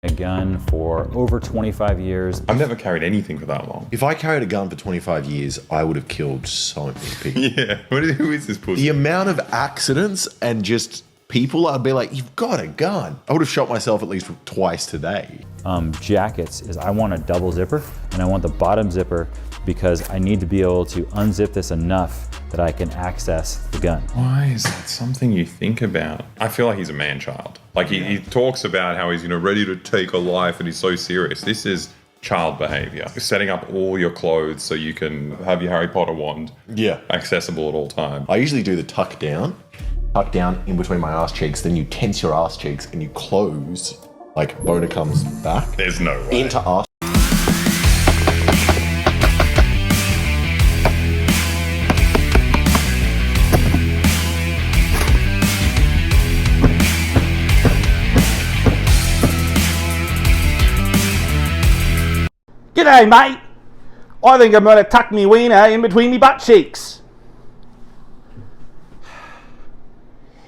A gun for over 25 years. I've never carried anything for that long. If I carried a gun for 25 years, I would have killed so many people. Yeah, who is this pussy? The amount of accidents and just people, I'd be like, you've got a gun. I would have shot myself at least twice today. Jackets is I want a double zipper, and I want the bottom zipper because I need to be able to unzip this enough that I can access the gun. Why is that something you think about? I feel like he's a man-child. Like he talks about how he's ready to take a life and he's so serious. This is child behavior. Setting up all your clothes so you can have your Harry Potter wand accessible at all times. I usually do the tuck down in between my ass cheeks, then you tense your ass cheeks and you close, like boner comes back. There's no way. Into ass. G'day, mate. I think I'm going to tuck me wiener in between me butt cheeks.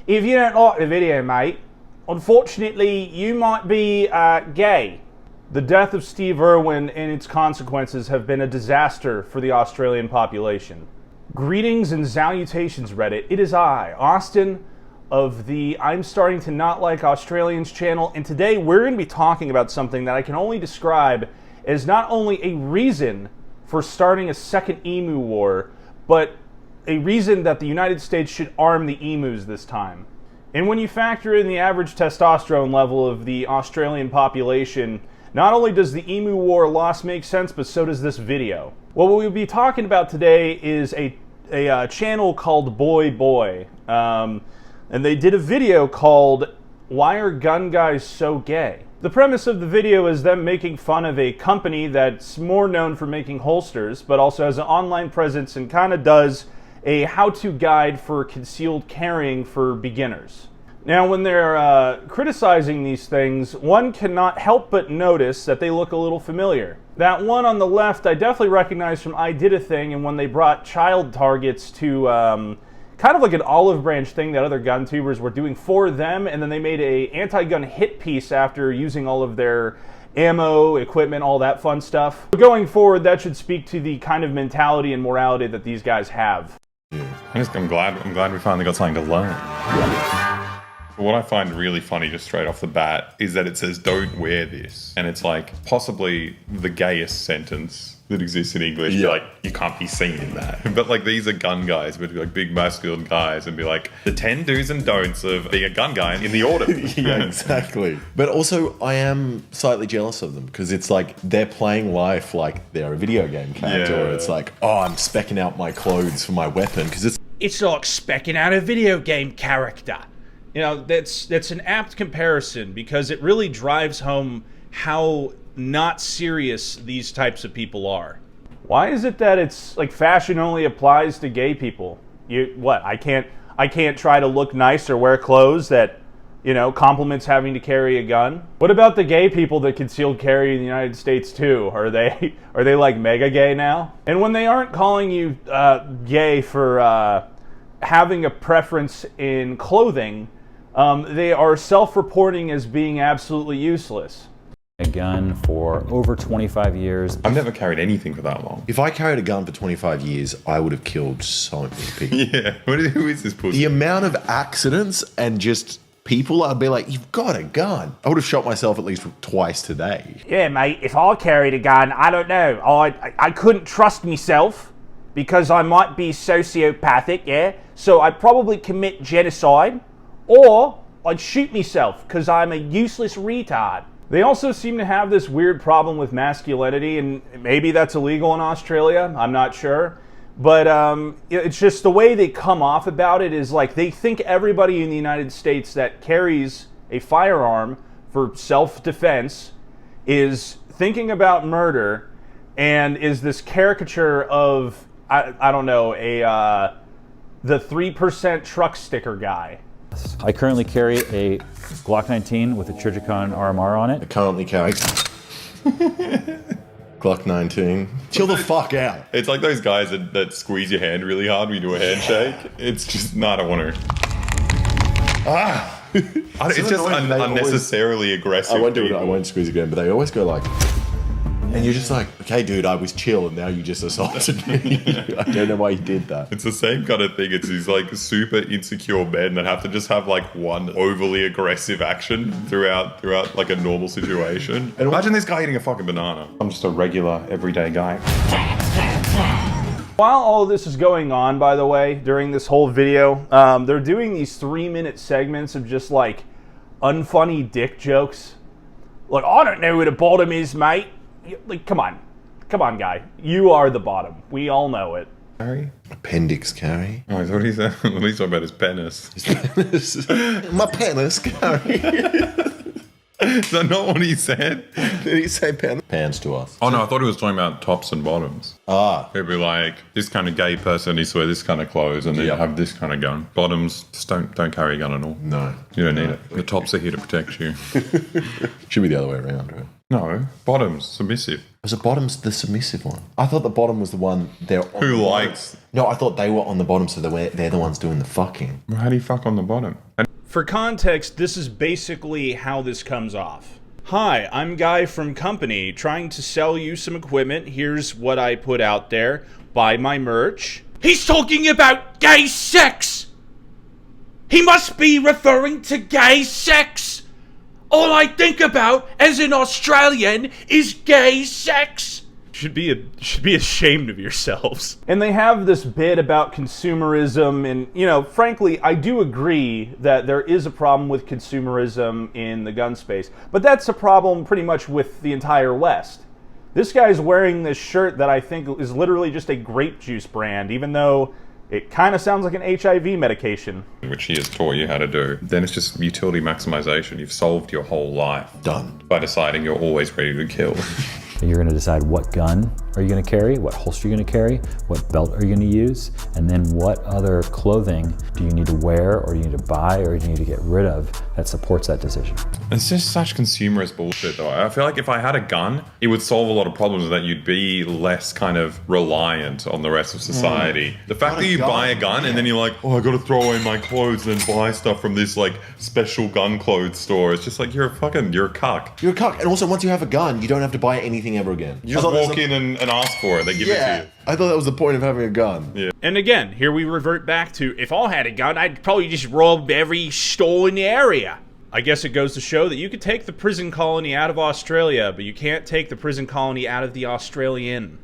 If you don't like the video, mate, unfortunately, you might be gay. The death of Steve Irwin and its consequences have been a disaster for the Australian population. Greetings and salutations, Reddit. It is I, Austin, of the I'm Starting to Not Like Australians channel, and today we're going to be talking about something that I can only describe as not only a reason for starting a second emu war, but a reason that the United States should arm the emus this time. And when you factor in the average testosterone level of the Australian population, not only does the emu war loss make sense, but so does this video. What we'll be talking about today is a channel called Boy Boy. And they did a video called Why Are Gun Guys So Gay? The premise of the video is them making fun of a company that's more known for making holsters, but also has an online presence and kind of does a how-to guide for concealed carrying for beginners. Now, when they're criticizing these things, one cannot help but notice that they look a little familiar. That one on the left, I definitely recognize from I Did a Thing, and when they brought child targets to kind of like an olive branch thing that other gun tubers were doing for them, and then they made a anti-gun hit piece after using all of their ammo, equipment, all that fun stuff. Going forward, that should speak to the kind of mentality and morality that these guys have. I'm glad we finally got something to learn. What I find really funny just straight off the bat is that it says don't wear this, and it's like possibly the gayest sentence that exists in English. Yeah. Like, you can't be seen in that. But like, these are gun guys, but like big masculine guys, and be like the 10 do's and don'ts of being a gun guy in the order. Yeah, exactly. But also, I am slightly jealous of them because it's like they're playing life like they're a video game character. Yeah. Or it's like, oh, I'm specking out my clothes for my weapon because it's like specking out a video game character. You know, that's an apt comparison because it really drives home how not serious these types of people are. Why is it that it's like fashion only applies to gay people? I can't try to look nice or wear clothes that, compliments having to carry a gun? What about the gay people that concealed carry in the United States too? Are they like mega gay now? And when they aren't calling you gay for having a preference in clothing, they are self-reporting as being absolutely useless. A gun for over 25 years. I've never carried anything for that long. if I carried a gun for 25 years, I would have killed so many people. Yeah, who is this pussy? The amount of accidents and just people, I'd be like, you've got a gun. I would have shot myself at least twice today. Yeah, mate, if I carried a gun, I don't know. I couldn't trust myself because I might be sociopathic, yeah? So I'd probably commit genocide, or I'd shoot myself because I'm a useless retard. They also seem to have this weird problem with masculinity, and maybe that's illegal in Australia, I'm not sure. But it's just the way they come off about it is like they think everybody in the United States that carries a firearm for self-defense is thinking about murder and is this caricature of, I don't know, the 3% truck sticker guy. I currently carry a Glock 19 with a Trijicon RMR on it. I currently carry Glock 19. Chill the fuck out. It's like those guys that squeeze your hand really hard when you do a handshake. It's just, no, I don't want to. It's just annoying, they always- unnecessarily aggressive. I won't do it. I people. won't squeeze again. But they always go like, and you're just like, okay, dude, I was chill, and now you just assaulted me. I don't know why you did that. It's the same kind of thing. It's these like super insecure men that have to just have like one overly aggressive action throughout like a normal situation. And imagine this guy eating a fucking banana. I'm just a regular, everyday guy. While all of this is going on, by the way, during this whole video, they're doing these 3-minute segments of just like unfunny dick jokes. Like, I don't know who the bottom is, mate. Like, come on, guy. You are the bottom. We all know it. Harry? Appendix, Carrie. Oh, I thought he said. What he's talking about his penis. My penis, Carrie. Is that not what he said? Did he say penis? Pans to us. Oh no, I thought he was talking about tops and bottoms. Ah. It'd be like this kind of gay person needs to wear this kind of clothes and then Yep. have this kind of gun. Bottoms just don't carry a gun at all. No. You don't need it. The tops are here to protect you. Should be the other way around, right? No, bottoms submissive. Was the bottom's the submissive one? I thought the bottom was the one they're on. Who the likes? bottom. No, I thought they were on the bottom, so they're the ones doing the fucking. Well, how do you fuck on the bottom? And For context, this is basically how this comes off. Hi, I'm Guy from Company, trying to sell you some equipment. Here's what I put out there. Buy my merch. He's talking about gay sex! He must be referring to gay sex! All I think about as an Australian is gay sex! Should be ashamed of yourselves. And they have this bit about consumerism, and, you know, frankly, I do agree that there is a problem with consumerism in the gun space, but that's a problem pretty much with the entire West. This guy's wearing this shirt that I think is literally just a grape juice brand, even though it kind of sounds like an HIV medication. which he has taught you how to do. Then it's just utility maximization. You've solved your whole life Done. by deciding you're always ready to kill. You're going to decide what gun are you going to carry, what holster you're going to carry, what belt are you going to use, and then what other clothing do you need to wear or do you need to buy or do you need to get rid of that supports that decision. It's just such consumerist bullshit though. I feel like if I had a gun, it would solve a lot of problems that you'd be less kind of reliant on the rest of society. The fact that you buy a gun and then you're like, oh, I gotta throw away my clothes and then buy stuff from this like special gun clothes store. It's just like, you're a cuck. You're a cuck. And also, once you have a gun, you don't have to buy anything ever again. You just walk in and ask for it. They give it to you. I thought that was the point of having a gun. Yeah. And again, here we revert back to, if I had a gun, I'd probably just rob every store in the area. I guess it goes to show that you could take the prison colony out of Australia, but you can't take the prison colony out of the Australian.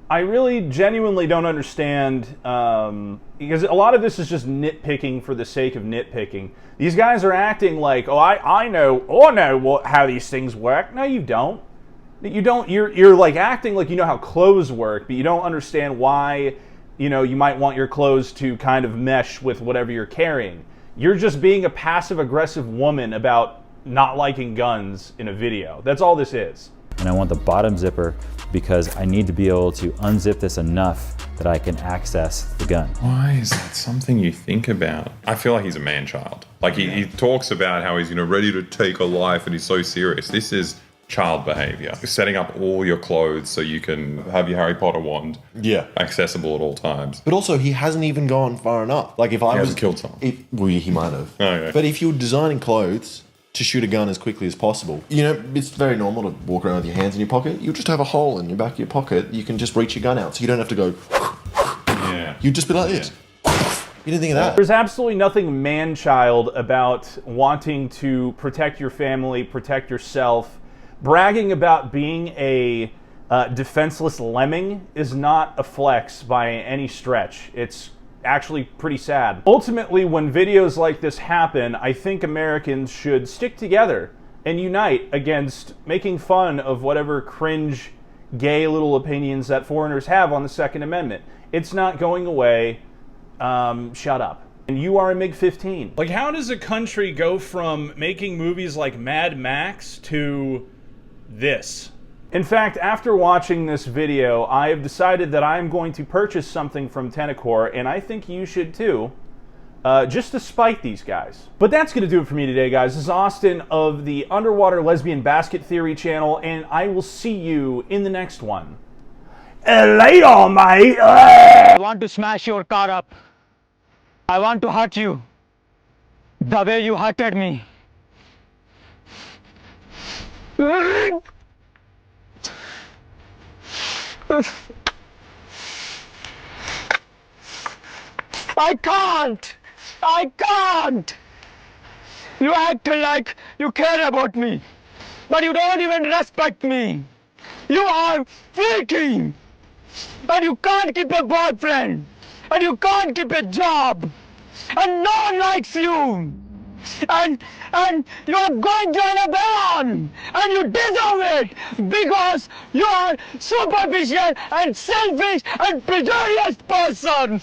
I really genuinely don't understand, because a lot of this is just nitpicking for the sake of nitpicking. These guys are acting like, oh, I know how these things work. No, you don't. You don't. You're like acting like you know how clothes work, but you don't understand why, you know, you might want your clothes to kind of mesh with whatever you're carrying. You're just being a passive-aggressive woman about not liking guns in a video. That's all this is. And I want the bottom zipper because I need to be able to unzip this enough that I can access the gun. Why is that something you think about? I feel like he's a man-child. Like he talks about how he's, you know, ready to take a life and he's so serious. This is child behavior. Setting up all your clothes so you can have your Harry Potter wand accessible at all times. But also, he hasn't even gone far enough. Like, if I was... hasn't killed someone. Well, he might have. Oh, yeah. But if you were designing clothes to shoot a gun as quickly as possible, you know, it's very normal to walk around with your hands in your pocket. You just have a hole in your back of your pocket. You can just reach your gun out, so you don't have to go... Yeah. You'd just be like this. You didn't think of that? There's absolutely nothing man-child about wanting to protect your family, protect yourself. Bragging about being a defenseless lemming is not a flex by any stretch. It's actually pretty sad. Ultimately, when videos like this happen, I think Americans should stick together and unite against making fun of whatever cringe, gay little opinions that foreigners have on the Second Amendment. It's not going away. Shut up. And you are a MiG-15. Like, how does a country go from making movies like Mad Max to this? In fact, after watching this video, I have decided that I'm going to purchase something from Tenacore, and I think you should too, just to spite these guys. But that's going to do it for me today, guys. This is Austin of the Underwater Lesbian Basket Theory channel, and I will see you in the next one. Later, mate! I want to smash your car up. I want to hurt you. The way you hurted me. I can't! I can't! You act like you care about me, but you don't even respect me. You are freaking! And you can't keep a boyfriend, and you can't keep a job, and no one likes you. And you are going to rebellion, and you deserve it because you are superficial and selfish and prejudice person.